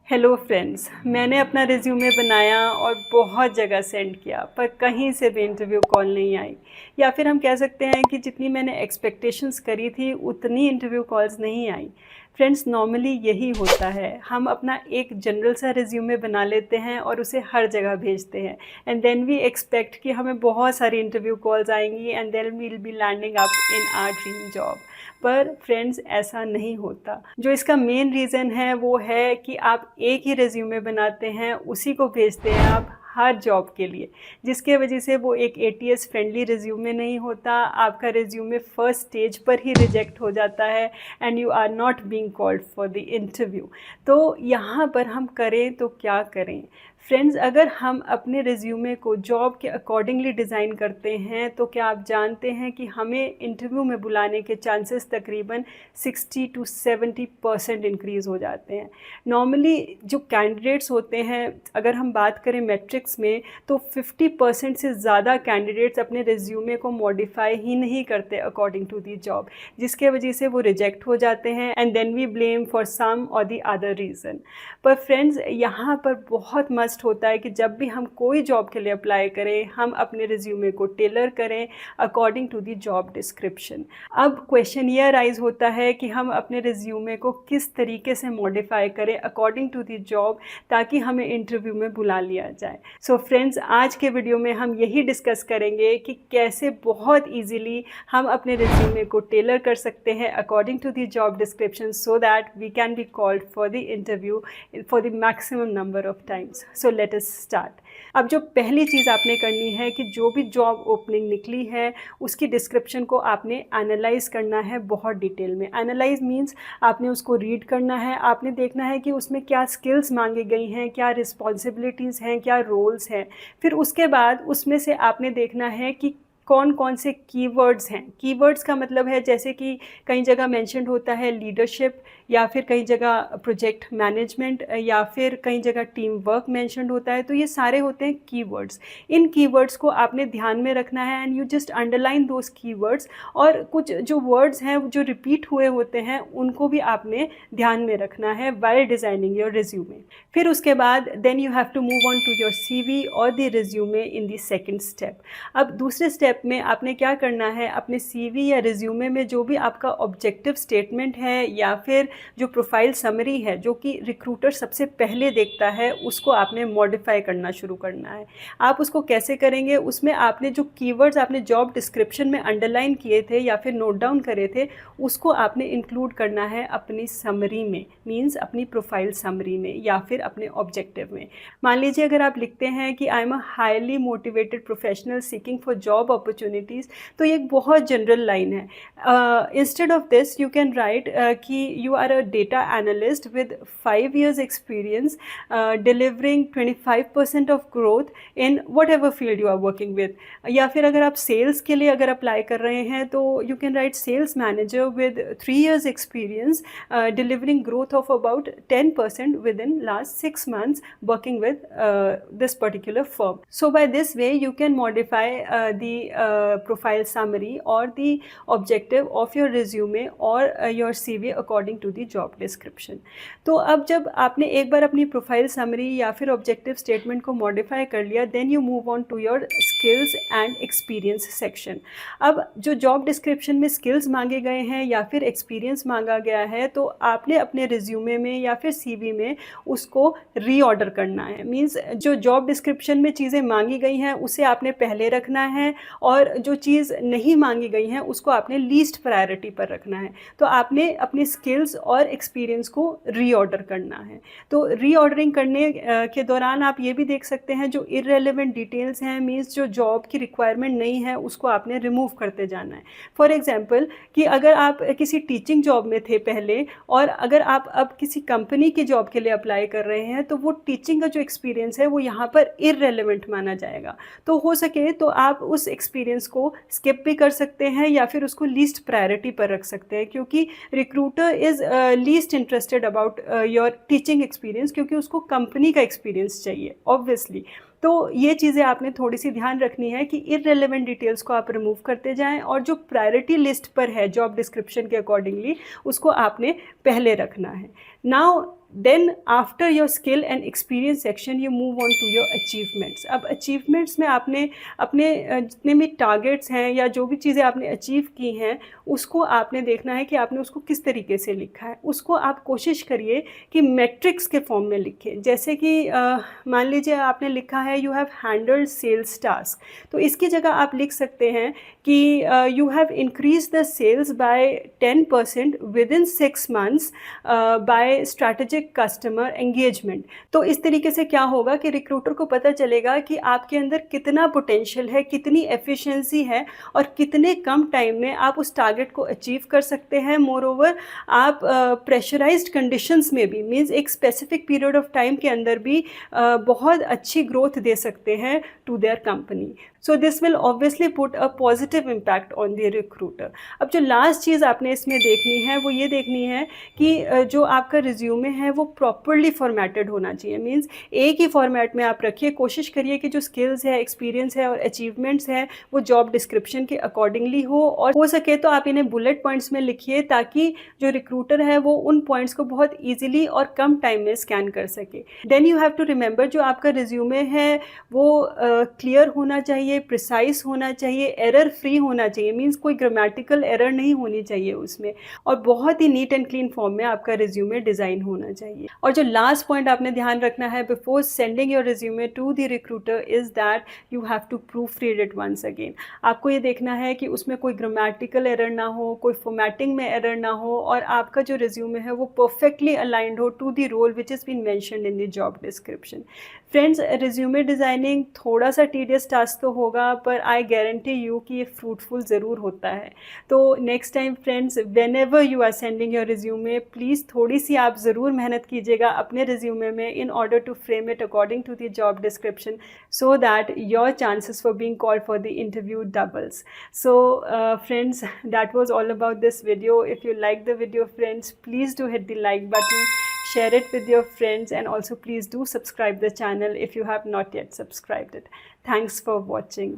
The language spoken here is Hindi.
हेलो फ्रेंड्स, मैंने अपना रिज्यूमे बनाया और बहुत जगह सेंड किया पर कहीं से भी इंटरव्यू कॉल नहीं आई। या फिर हम कह सकते हैं कि जितनी मैंने एक्सपेक्टेशंस करी थी उतनी इंटरव्यू कॉल्स नहीं आई। फ्रेंड्स, नॉर्मली यही होता है, हम अपना एक जनरल सा रिज्यूमे बना लेते हैं और उसे हर जगह भेजते हैं एंड देन वी एक्सपेक्ट कि हमें बहुत सारी इंटरव्यू कॉल्स आएंगी and then we will be landing up in our dream job. पर फ्रेंड्स, ऐसा नहीं होता। जो इसका मेन रीज़न है वो है कि आप एक ही रिज्यूमे बनाते हैं, उसी को भेजते हैं आप हर जॉब के लिए, जिसके वजह से वो एक एटीएस फ्रेंडली रिज्यूमे नहीं होता। आपका रिज्यूमे फर्स्ट स्टेज पर ही रिजेक्ट हो जाता है and you are not being called for the interview. तो यहाँ पर हम करें तो क्या करें फ्रेंड्स? अगर हम अपने रिज्यूमे को जॉब के अकॉर्डिंगली डिज़ाइन करते हैं तो क्या आप जानते हैं कि हमें इंटरव्यू में बुलाने के चांसेस तकरीबन 60 to 70% इंक्रीज़ हो जाते हैं। नॉर्मली जो कैंडिडेट्स होते हैं, अगर हम बात करें मैट्रिक्स में, तो 50% से ज़्यादा कैंडिडेट्स अपने रिज्यूमे को मॉडिफाई ही नहीं करते अकॉर्डिंग टू दी जॉब, जिसके वजह से वो रिजेक्ट हो जाते हैं and then we blame for some or the other reason. पर फ्रेंड्स, यहाँ पर बहुत मस्ट होता है कि जब भी हम कोई जॉब के लिए अप्लाई करें, हम अपने रिज्यूमे को टेलर करें according to the job description. अब क्वेश्चन ये अराइज होता है कि हम अपने रिज्यूमे को किस तरीके से मॉडिफाई करें अकॉर्डिंग टू दी जॉब ताकि हमें इंटरव्यू में बुला लिया जाए। सो फ्रेंड्स, आज के वीडियो में हम यही डिस्कस करेंगे कि कैसे बहुत ईजीली हम अपने रिज्यूमे को टेलर कर सकते हैं according to the job description so that we can be called for the interview for the maximum number of times. So let us start. अब जो पहली चीज़ आपने करनी है कि जो भी जॉब ओपनिंग निकली है उसकी डिस्क्रिप्शन को आपने एनालाइज करना है बहुत डिटेल में। एनालाइज मीन्स आपने उसको रीड करना है, आपने देखना है कि उसमें क्या स्किल्स मांगी गई हैं, क्या रिस्पॉन्सिबिलिटीज़ हैं, क्या रोल्स हैं। फिर उसके बाद उसमें से आपने देखना है कि कौन कौन से कीवर्ड्स हैं। कीवर्ड्स का मतलब है जैसे कि कई जगह मेंशन्ड होता है लीडरशिप, या फिर कई जगह प्रोजेक्ट मैनेजमेंट, या फिर कई जगह टीम वर्क मेंशन्ड होता है। तो ये सारे होते हैं कीवर्ड्स। इन कीवर्ड्स को आपने ध्यान में रखना है and you just underline those keywords. और कुछ जो वर्ड्स हैं जो रिपीट हुए होते हैं उनको भी आपने ध्यान में रखना है वाइल डिज़ाइनिंग योर रिज्यूमे। फिर उसके बाद then you have to move on to your CV और the resume in the second step. अब दूसरे स्टेप में आपने क्या करना है, अपने सीवी या रिज्यूमे में जो भी आपका ऑब्जेक्टिव स्टेटमेंट है या फिर जो प्रोफाइल समरी है जो कि रिक्रूटर सबसे पहले देखता है, उसको आपने मॉडिफाई करना शुरू करना है। आप उसको कैसे करेंगे? उसमें आपने जो कीवर्ड्स आपने जॉब डिस्क्रिप्शन में अंडरलाइन किए थे या फिर नोट डाउन करे थे, उसको आपने इंक्लूड करना है अपनी समरी में, मीन्स अपनी प्रोफाइल समरी में या फिर अपने ऑब्जेक्टिव में। मान लीजिए अगर आप लिखते हैं कि I am a highly motivated professional seeking for job opportunities, तो ये एक बहुत जनरल लाइन है। Instead of this you can write कि you are a data analyst with 5 years experience delivering 25% of growth in whatever field you are working with। या फिर अगर आप सेल्स के लिए अगर अप्लाई कर रहे हैं तो you can write sales manager with 3 years experience delivering growth of about 10% within last 6 months working with this particular firm। So by this way you can modify the profile summary or the objective of your resume or your CV according to the job description. तो अब जब आपने एक बार अपनी प्रोफाइल समरी या फिर ऑब्जेक्टिव स्टेटमेंट को मॉडिफाई कर लिया, then you move on to your skills and experience section. अब जो जॉब डिस्क्रिप्शन में स्किल्स मांगे गए हैं या फिर एक्सपीरियंस मांगा गया है, तो आपने अपने रिज्यूमे में या फिर सीवी में उसको रीऑर्डर करना है। मीन्स जो जॉब डिस्क्रिप्शन में चीज़ें मांगी गई हैं उसे आपने पहले रखना है और जो चीज़ नहीं मांगी गई हैं उसको आपने लीस्ट प्रायोरिटी पर रखना है। तो आपने अपनी स्किल्स और एक्सपीरियंस को रीऑर्डर करना है। तो रीऑर्डरिंग करने के दौरान आप ये भी देख सकते हैं जो इररेलेवेंट डिटेल्स हैं, मीन्स जो जॉब की रिक्वायरमेंट नहीं है, उसको आपने रिमूव करते जाना है। फॉर एग्जांपल कि अगर आप किसी टीचिंग जॉब में थे पहले और अगर आप अब किसी कंपनी की जॉब के लिए अप्लाई कर रहे हैं, तो वो टीचिंग का जो एक्सपीरियंस है वो यहाँ पर इररेलेवेंट माना जाएगा। तो हो सके तो आप उस एक्सपीरियंस को स्किप भी कर सकते हैं या फिर उसको लीस्ट प्रायोरिटी पर रख सकते हैं, क्योंकि recruiter is least interested about your teaching experience, क्योंकि उसको कंपनी का एक्सपीरियंस चाहिए ऑब्वियसली। तो ये चीज़ें आपने थोड़ी सी ध्यान रखनी है कि इररिलेवेंट डिटेल्स को आप रिमूव करते जाएं और जो प्रायोरिटी लिस्ट पर है जॉब डिस्क्रिप्शन के अकॉर्डिंगली उसको आपने पहले रखना है। Now then after your skill and experience section you move on to your achievements. अब अचीवमेंट्स में आपने अपने जितने भी टारगेट्स हैं या जो भी चीज़ें आपने अचीव की हैं उसको आपने देखना है कि आपने उसको किस तरीके से लिखा है। उसको आप कोशिश करिए कि मैट्रिक्स के फॉर्म में लिखें। जैसे कि मान लीजिए आपने लिखा है you have handled sales task, तो इसकी जगह आप लिख सकते हैं कि you have increase the sales by 10% within 6 months by strategic customer engagement. तो इस तरीके से क्या होगा कि रिक्रूटर को पता चलेगा कि आपके अंदर कितना पोटेंशियल है, कितनी एफिशिएंसी है और कितने कम टाइम में आप उस टारगेट को अचीव कर सकते हैं। मोर ओवर आप प्रेशराइज्ड कंडीशंस में भी मीन्स एक स्पेसिफिक पीरियड ऑफ टाइम के अंदर भी बहुत अच्छी ग्रोथ दे सकते हैं to their company. So this will obviously put a positive impact on the recruiter. अब जो लास्ट चीज़ आपने इसमें देखनी है वो ये देखनी है कि जो आपका रिज्यूमे है वो प्रॉपरली फॉर्मेटेड होना चाहिए। मीन्स एक ही फॉर्मेट में आप रखिए। कोशिश करिए कि जो स्किल्स है, एक्सपीरियंस है और अचीवमेंट्स हैं वो जॉब डिस्क्रिप्शन के अकॉर्डिंगली हो, और हो सके तो आप इन्हें बुलेट पॉइंट्स में लिखिए ताकि जो रिक्रूटर है वो उन पॉइंट्स को बहुत ईजिली और कम टाइम में स्कैन कर सके। Then you have to remember जो आपका रिज्यूमे है वो क्लियर होना चाहिए, प्रिसाइज होना चाहिए, एरर फ्री होना चाहिए। मीन्स कोई ग्रामेटिकल एरर नहीं होनी चाहिए उसमें, और बहुत ही नीट एंड क्लीन फॉर्म में आपका रिज्यूमे डिज़ाइन होना चाहिए। और जो लास्ट पॉइंट आपने ध्यान रखना है before sending your resume to the recruiter is that you have to proofread it once again. आपको ये देखना है कि उसमें कोई ग्रामेटिकल एरर ना हो, कोई फॉर्मेटिंग में एरर ना हो, और आपका जो रिज्यूमे है वो परफेक्टली अलाइंड हो to the role which is been mentioned in the job description. Friends, resume designing थोड़ा सा टीडियस टास्क तो होगा, पर आई गारंटी यू कि ये फ्रूटफुल ज़रूर होता है। तो next time friends, whenever you are sending your resume, please थोड़ी सी आप ज़रूर मेहनत कीजिएगा अपने रिज्यूमे में in order to frame it according to the job description, so that your chances for being called for the interview doubles. So friends, that was all about this video. If you like the video friends, please do hit the like button, share it with your friends, and also please do subscribe the channel if you have not yet subscribed it. Thanks for watching.